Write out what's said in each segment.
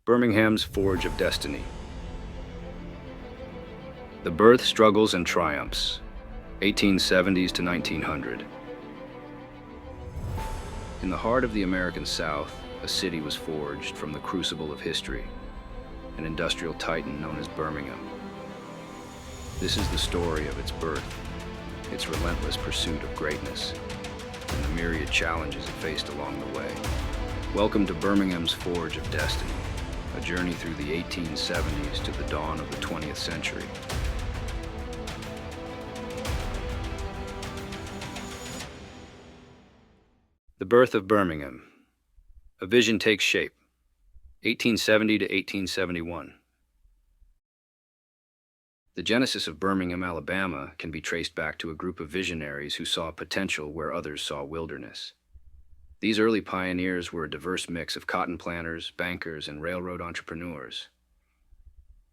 Birmingham's Forge of Destiny. The Birth, Struggles, and Triumphs, 1870s to 1900. In the heart of the American South, a city was forged from the crucible of history, an industrial titan known as Birmingham. This is the story of its birth, its relentless pursuit of greatness, and the myriad challenges it faced along the way. Welcome to Birmingham's Forge of Destiny, a journey through the 1870s to the dawn of the 20th century. The birth of Birmingham. A vision takes shape. 1870 to 1871. The genesis of Birmingham, Alabama, can be traced back to a group of visionaries who saw potential where others saw wilderness. These early pioneers were a diverse mix of cotton planters, bankers, and railroad entrepreneurs.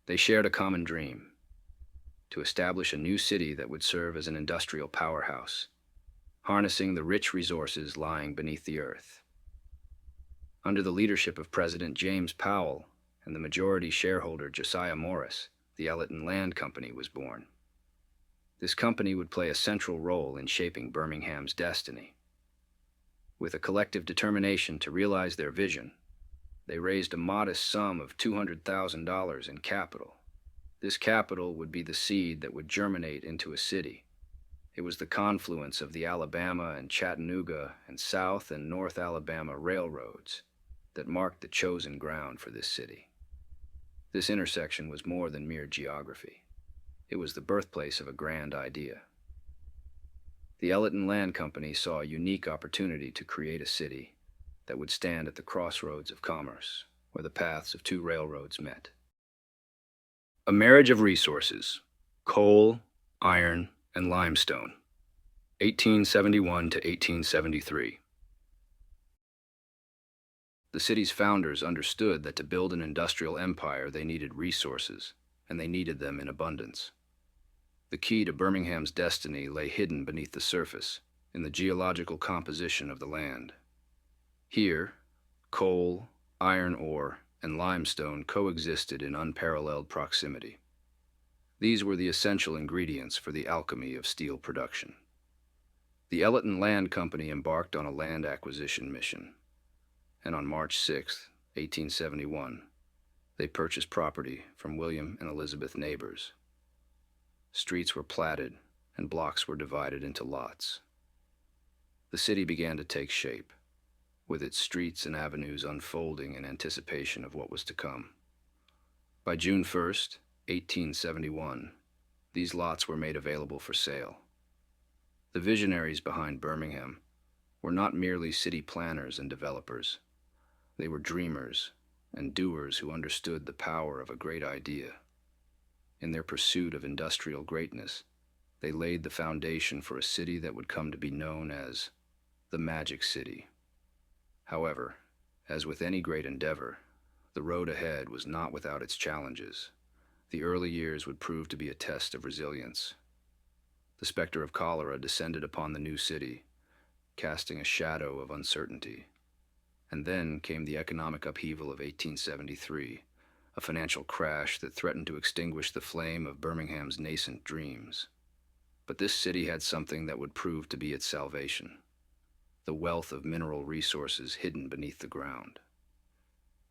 They shared a common dream: to establish a new city that would serve as an industrial powerhouse, harnessing the rich resources lying beneath the earth. Under the leadership of President James Powell and the majority shareholder Josiah Morris, the Elleton Land Company was born. This company would play a central role in shaping Birmingham's destiny. With a collective determination to realize their vision, they raised a modest sum of $200,000 in capital. This capital would be the seed that would germinate into a city. It was the confluence of the Alabama and Chattanooga and South and North Alabama railroads that marked the chosen ground for this city. This intersection was more than mere geography. It was the birthplace of a grand idea. The Elleton Land Company saw a unique opportunity to create a city that would stand at the crossroads of commerce, where the paths of two railroads met. A marriage of resources: coal, iron, and limestone, 1871 to 1873. The city's founders understood that to build an industrial empire they needed resources, and they needed them in abundance. The key to Birmingham's destiny lay hidden beneath the surface, in the geological composition of the land. Here, coal, iron ore, and limestone coexisted in unparalleled proximity. These were the essential ingredients for the alchemy of steel production. The Elleton Land Company embarked on a land acquisition mission, and on March 6, 1871, they purchased property from William and Elizabeth Neighbors. Streets were platted, and blocks were divided into lots. The city began to take shape, with its streets and avenues unfolding in anticipation of what was to come. By June 1st, 1871, these lots were made available for sale. The visionaries behind Birmingham were not merely city planners and developers. They were dreamers and doers who understood the power of a great idea. In their pursuit of industrial greatness, they laid the foundation for a city that would come to be known as the Magic City. However, as with any great endeavor, the road ahead was not without its challenges. The early years would prove to be a test of resilience. The specter of cholera descended upon the new city, casting a shadow of uncertainty. And then came the economic upheaval of 1873, a financial crash that threatened to extinguish the flame of Birmingham's nascent dreams. But this city had something that would prove to be its salvation: the wealth of mineral resources hidden beneath the ground.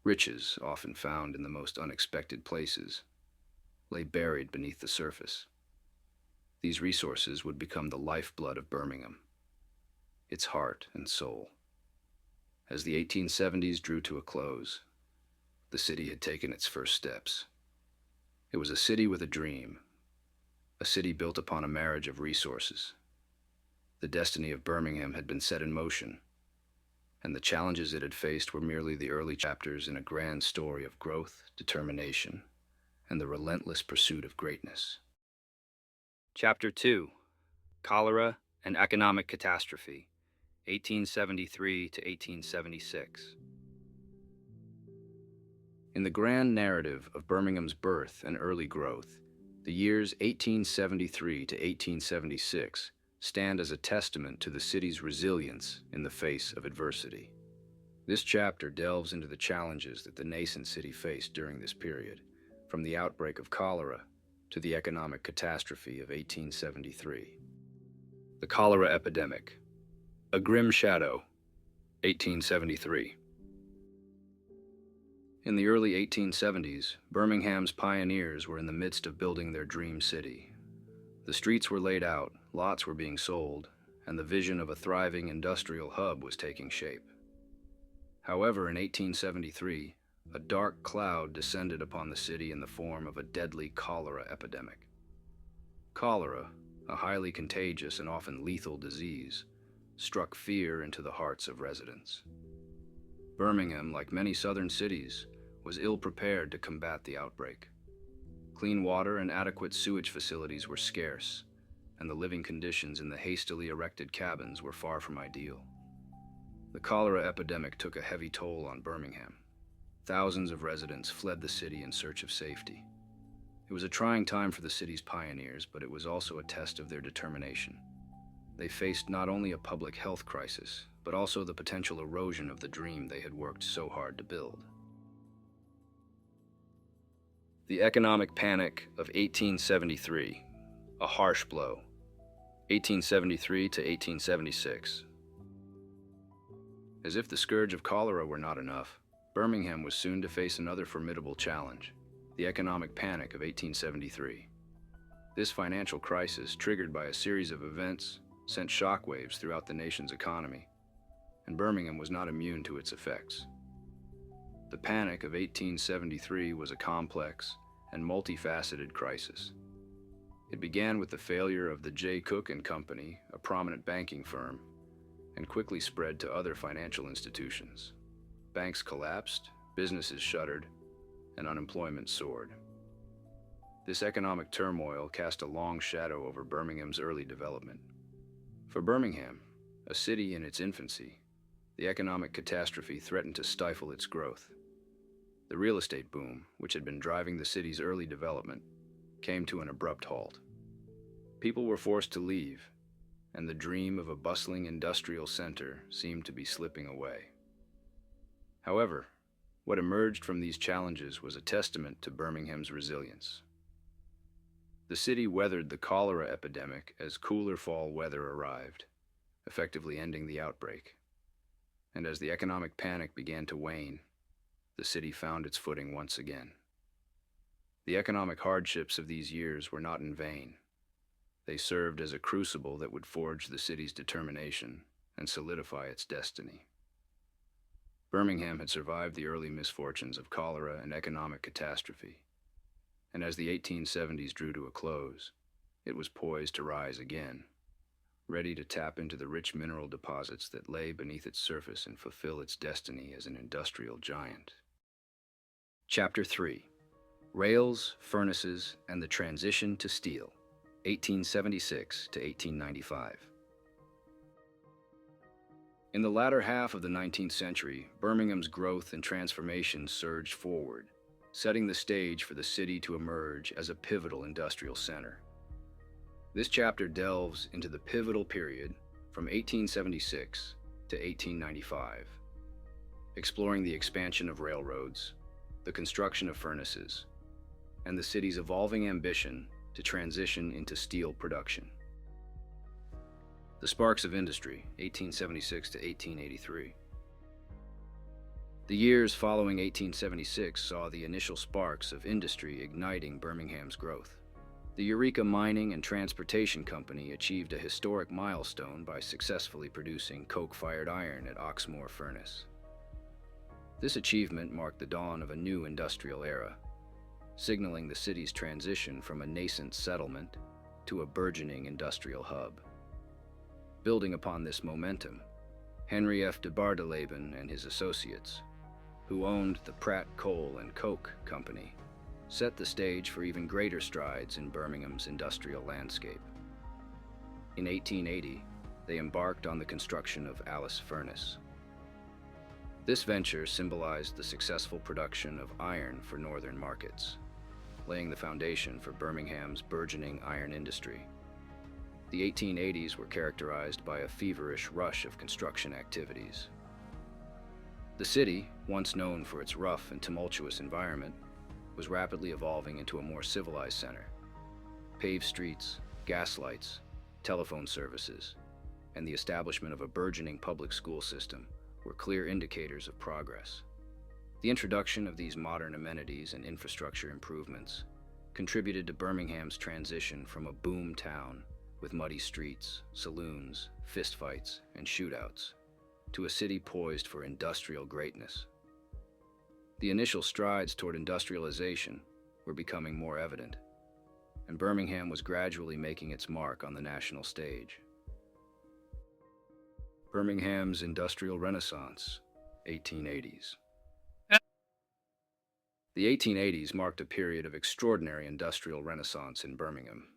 Riches, often found in the most unexpected places, lay buried beneath the surface. These resources would become the lifeblood of Birmingham, its heart and soul. As the 1870s drew to a close, the city had taken its first steps. It was a city with a dream, a city built upon a marriage of resources. The destiny of Birmingham had been set in motion, and the challenges it had faced were merely the early chapters in a grand story of growth, determination, and the relentless pursuit of greatness. Chapter 2: Cholera and Economic Catastrophe, 1873 to 1876. In the grand narrative of Birmingham's birth and early growth, the years 1873 to 1876 stand as a testament to the city's resilience in the face of adversity. This chapter delves into the challenges that the nascent city faced during this period, from the outbreak of cholera to the economic catastrophe of 1873. The cholera epidemic, a grim shadow, 1873. In the early 1870s, Birmingham's pioneers were in the midst of building their dream city. The streets were laid out, lots were being sold, and the vision of a thriving industrial hub was taking shape. However, in 1873, a dark cloud descended upon the city in the form of a deadly cholera epidemic. Cholera, a highly contagious and often lethal disease, struck fear into the hearts of residents. Birmingham, like many southern cities, was ill-prepared to combat the outbreak. Clean water and adequate sewage facilities were scarce, and the living conditions in the hastily erected cabins were far from ideal. The cholera epidemic took a heavy toll on Birmingham. Thousands of residents fled the city in search of safety. It was a trying time for the city's pioneers, but it was also a test of their determination. They faced not only a public health crisis, but also the potential erosion of the dream they had worked so hard to build. The economic panic of 1873, a harsh blow. 1873 to 1876. As if the scourge of cholera were not enough, Birmingham was soon to face another formidable challenge, the economic panic of 1873. This financial crisis, triggered by a series of events, sent shockwaves throughout the nation's economy, and Birmingham was not immune to its effects. The Panic of 1873 was a complex and multifaceted crisis. It began with the failure of the J. Cook and Company, a prominent banking firm, and quickly spread to other financial institutions. Banks collapsed, businesses shuttered, and unemployment soared. This economic turmoil cast a long shadow over Birmingham's early development. For Birmingham, a city in its infancy, the economic catastrophe threatened to stifle its growth. The real estate boom, which had been driving the city's early development, came to an abrupt halt. People were forced to leave, and the dream of a bustling industrial center seemed to be slipping away. However, what emerged from these challenges was a testament to Birmingham's resilience. The city weathered the cholera epidemic as cooler fall weather arrived, effectively ending the outbreak. And as the economic panic began to wane, the city found its footing once again. The economic hardships of these years were not in vain. They served as a crucible that would forge the city's determination and solidify its destiny. Birmingham had survived the early misfortunes of cholera and economic catastrophe, and as the 1870s drew to a close, it was poised to rise again, ready to tap into the rich mineral deposits that lay beneath its surface and fulfill its destiny as an industrial giant. Chapter 3: Rails, Furnaces, and the Transition to Steel, 1876 to 1895. In the latter half of the 19th century, Birmingham's growth and transformation surged forward, setting the stage for the city to emerge as a pivotal industrial center. This chapter delves into the pivotal period from 1876 to 1895, exploring the expansion of railroads, the construction of furnaces, and the city's evolving ambition to transition into steel production. The Sparks of Industry, 1876 to 1883. The years following 1876 saw the initial sparks of industry igniting Birmingham's growth. The Eureka Mining and Transportation Company achieved a historic milestone by successfully producing coke-fired iron at Oxmoor Furnace. This achievement marked the dawn of a new industrial era, signaling the city's transition from a nascent settlement to a burgeoning industrial hub. Building upon this momentum, Henry F. de Bardeleben and his associates, who owned the Pratt Coal and Coke Company, set the stage for even greater strides in Birmingham's industrial landscape. In 1880, they embarked on the construction of Alice Furnace. This venture symbolized the successful production of iron for northern markets, laying the foundation for Birmingham's burgeoning iron industry. The 1880s were characterized by a feverish rush of construction activities. The city, once known for its rough and tumultuous environment, was rapidly evolving into a more civilized center. Paved streets, gas lights, telephone services, and the establishment of a burgeoning public school system were clear indicators of progress. The introduction of these modern amenities and infrastructure improvements contributed to Birmingham's transition from a boom town with muddy streets, saloons, fistfights, and shootouts, to a city poised for industrial greatness. The initial strides toward industrialization were becoming more evident, and Birmingham was gradually making its mark on the national stage. Birmingham's Industrial Renaissance, 1880s. The 1880s marked a period of extraordinary industrial renaissance in Birmingham.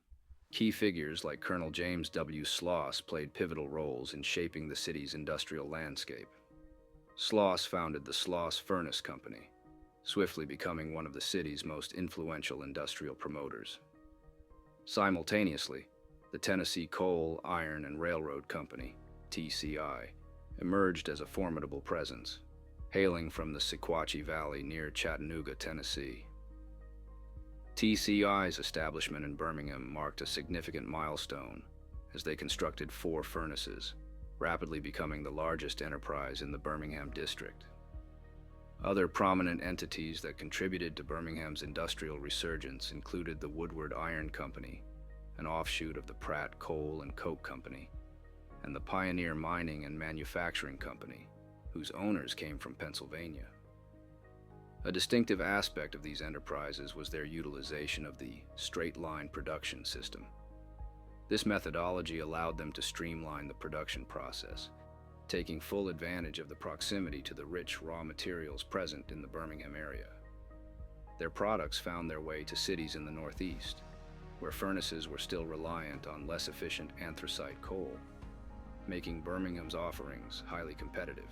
Key figures like Colonel James W. Sloss played pivotal roles in shaping the city's industrial landscape. Sloss founded the Sloss Furnace Company, swiftly becoming one of the city's most influential industrial promoters. Simultaneously, the Tennessee Coal, Iron, and Railroad Company, TCI, emerged as a formidable presence, hailing from the Sequatchie Valley near Chattanooga, Tennessee. TCI's establishment in Birmingham marked a significant milestone as they constructed 4 furnaces, rapidly becoming the largest enterprise in the Birmingham district. Other prominent entities that contributed to Birmingham's industrial resurgence included the Woodward Iron Company, an offshoot of the Pratt Coal and Coke Company, and the Pioneer Mining and Manufacturing Company, whose owners came from Pennsylvania. A distinctive aspect of these enterprises was their utilization of the straight-line production system. This methodology allowed them to streamline the production process, taking full advantage of the proximity to the rich raw materials present in the Birmingham area. Their products found their way to cities in the Northeast, where furnaces were still reliant on less efficient anthracite coal, making Birmingham's offerings highly competitive.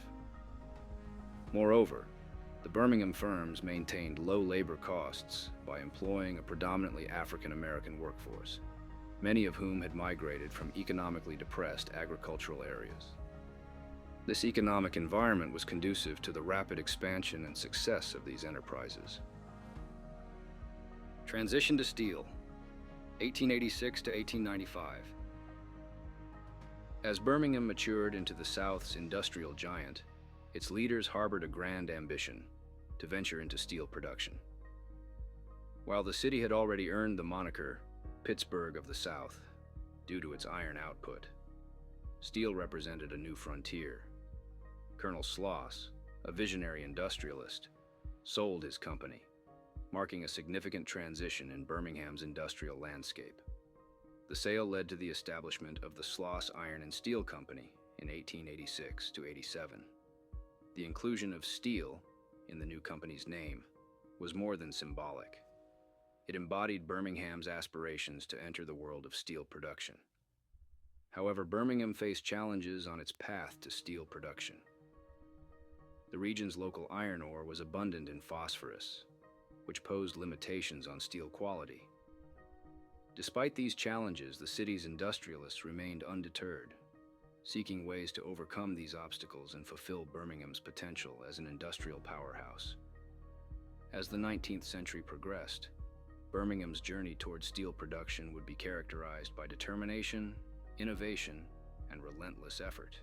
Moreover, the Birmingham firms maintained low labor costs by employing a predominantly African-American workforce, many of whom had migrated from economically depressed agricultural areas. This economic environment was conducive to the rapid expansion and success of these enterprises. Transition to steel, 1886 to 1895. As Birmingham matured into the South's industrial giant, its leaders harbored a grand ambition to venture into steel production. While the city had already earned the moniker Pittsburgh of the South due to its iron output, steel represented a new frontier. Colonel Sloss, a visionary industrialist, sold his company, marking a significant transition in Birmingham's industrial landscape. The sale led to the establishment of the Sloss Iron and Steel Company in 1886 to 87. The inclusion of steel in the new company's name was more than symbolic. It embodied Birmingham's aspirations to enter the world of steel production. However, Birmingham faced challenges on its path to steel production. The region's local iron ore was abundant in phosphorus, which posed limitations on steel quality. Despite these challenges, the city's industrialists remained undeterred, seeking ways to overcome these obstacles and fulfill Birmingham's potential as an industrial powerhouse. As the 19th century progressed, Birmingham's journey toward steel production would be characterized by determination, innovation, and relentless effort.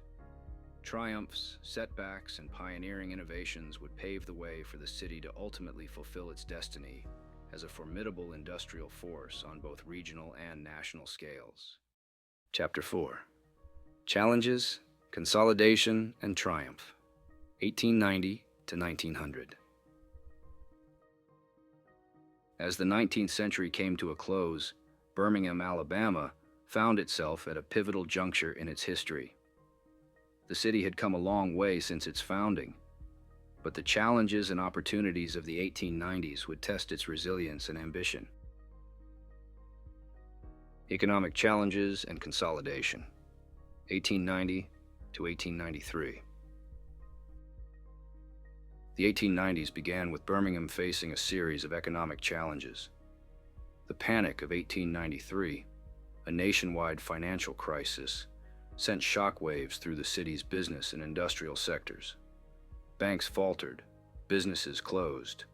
Triumphs, setbacks, and pioneering innovations would pave the way for the city to ultimately fulfill its destiny as a formidable industrial force on both regional and national scales. Chapter 4. Challenges, Consolidation, and Triumph, 1890 to 1900. As the 19th century came to a close, Birmingham, Alabama, found itself at a pivotal juncture in its history. The city had come a long way since its founding, but the challenges and opportunities of the 1890s would test its resilience and ambition. Economic Challenges and Consolidation, 1890 to 1893. The 1890s began with Birmingham facing a series of economic challenges. The Panic of 1893, a nationwide financial crisis, sent shockwaves through the city's business and industrial sectors. Banks faltered, businesses closed,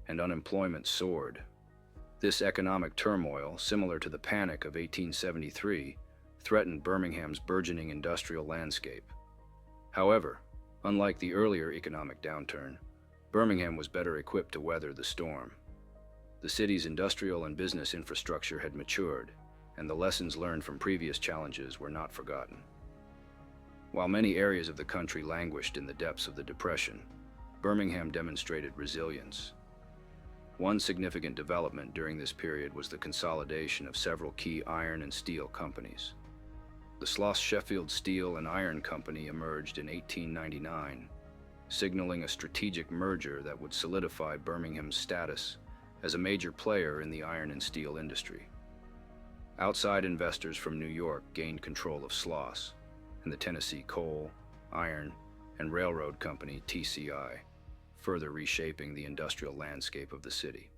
and unemployment soared. This economic turmoil, similar to the Panic of 1873, threatened Birmingham's burgeoning industrial landscape. However, unlike the earlier economic downturn, Birmingham was better equipped to weather the storm. The city's industrial and business infrastructure had matured, and the lessons learned from previous challenges were not forgotten. While many areas of the country languished in the depths of the Depression, Birmingham demonstrated resilience. One significant development during this period was the consolidation of several key iron and steel companies. The Sloss Sheffield Steel and Iron Company emerged in 1899, signaling a strategic merger that would solidify Birmingham's status as a major player in the iron and steel industry. Outside investors from New York gained control of Sloss and the Tennessee Coal, Iron, and Railroad Company, TCI, further reshaping the industrial landscape of the city.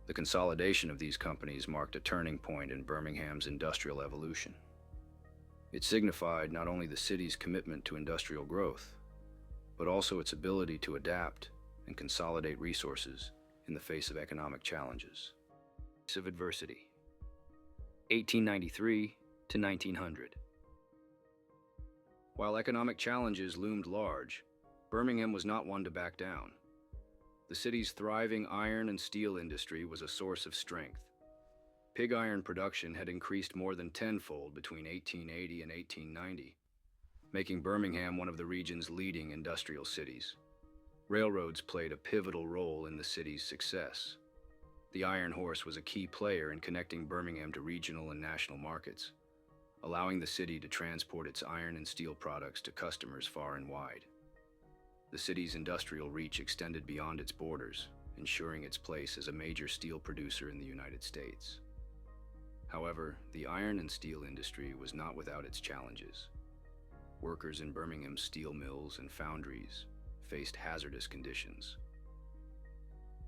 The consolidation of these companies marked a turning point in Birmingham's industrial evolution. It signified not only the city's commitment to industrial growth, but also its ability to adapt and consolidate resources in the face of economic challenges. Of adversity, 1893 to 1900. While economic challenges loomed large, Birmingham was not one to back down. The city's thriving iron and steel industry was a source of strength. Pig iron production had increased more than tenfold between 1880 and 1890, making Birmingham one of the region's leading industrial cities. Railroads played a pivotal role in the city's success. The Iron Horse was a key player in connecting Birmingham to regional and national markets, allowing the city to transport its iron and steel products to customers far and wide. The city's industrial reach extended beyond its borders, ensuring its place as a major steel producer in the United States. However, the iron and steel industry was not without its challenges. Workers in Birmingham's steel mills and foundries faced hazardous conditions.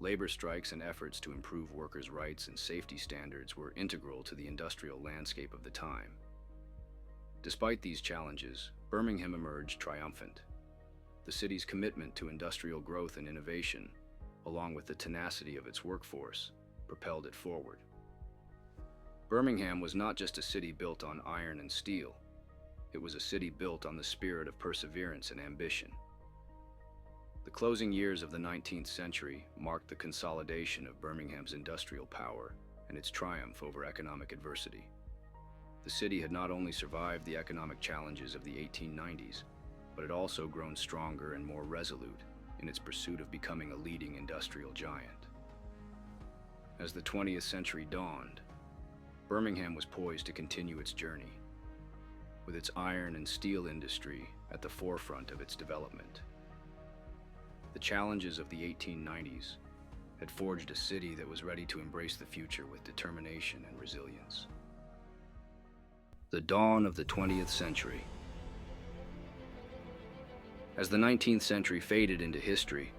Labor strikes and efforts to improve workers' rights and safety standards were integral to the industrial landscape of the time. Despite these challenges, Birmingham emerged triumphant. The city's commitment to industrial growth and innovation, along with the tenacity of its workforce, propelled it forward. Birmingham was not just a city built on iron and steel. It was a city built on the spirit of perseverance and ambition. The closing years of the 19th century marked the consolidation of Birmingham's industrial power and its triumph over economic adversity. The city had not only survived the economic challenges of the 1890s, but had also grown stronger and more resolute in its pursuit of becoming a leading industrial giant. As the 20th century dawned, Birmingham was poised to continue its journey, with its iron and steel industry at the forefront of its development. The challenges of the 1890s had forged a city that was ready to embrace the future with determination and resilience. The dawn of the 20th century. As the 19th century faded into history,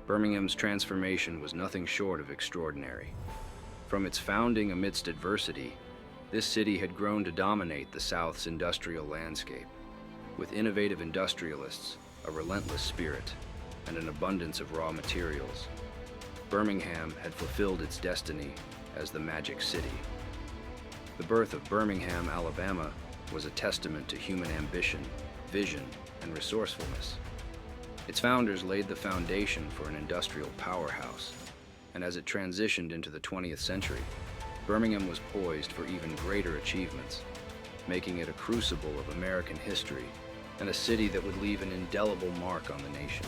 Birmingham's transformation was nothing short of extraordinary. From its founding amidst adversity, this city had grown to dominate the South's industrial landscape. With innovative industrialists, a relentless spirit, and an abundance of raw materials, Birmingham had fulfilled its destiny as the Magic City. The birth of Birmingham, Alabama, was a testament to human ambition, vision, and resourcefulness. Its founders laid the foundation for an industrial powerhouse, and as it transitioned into the 20th century, Birmingham was poised for even greater achievements, making it a crucible of American history and a city that would leave an indelible mark on the nation.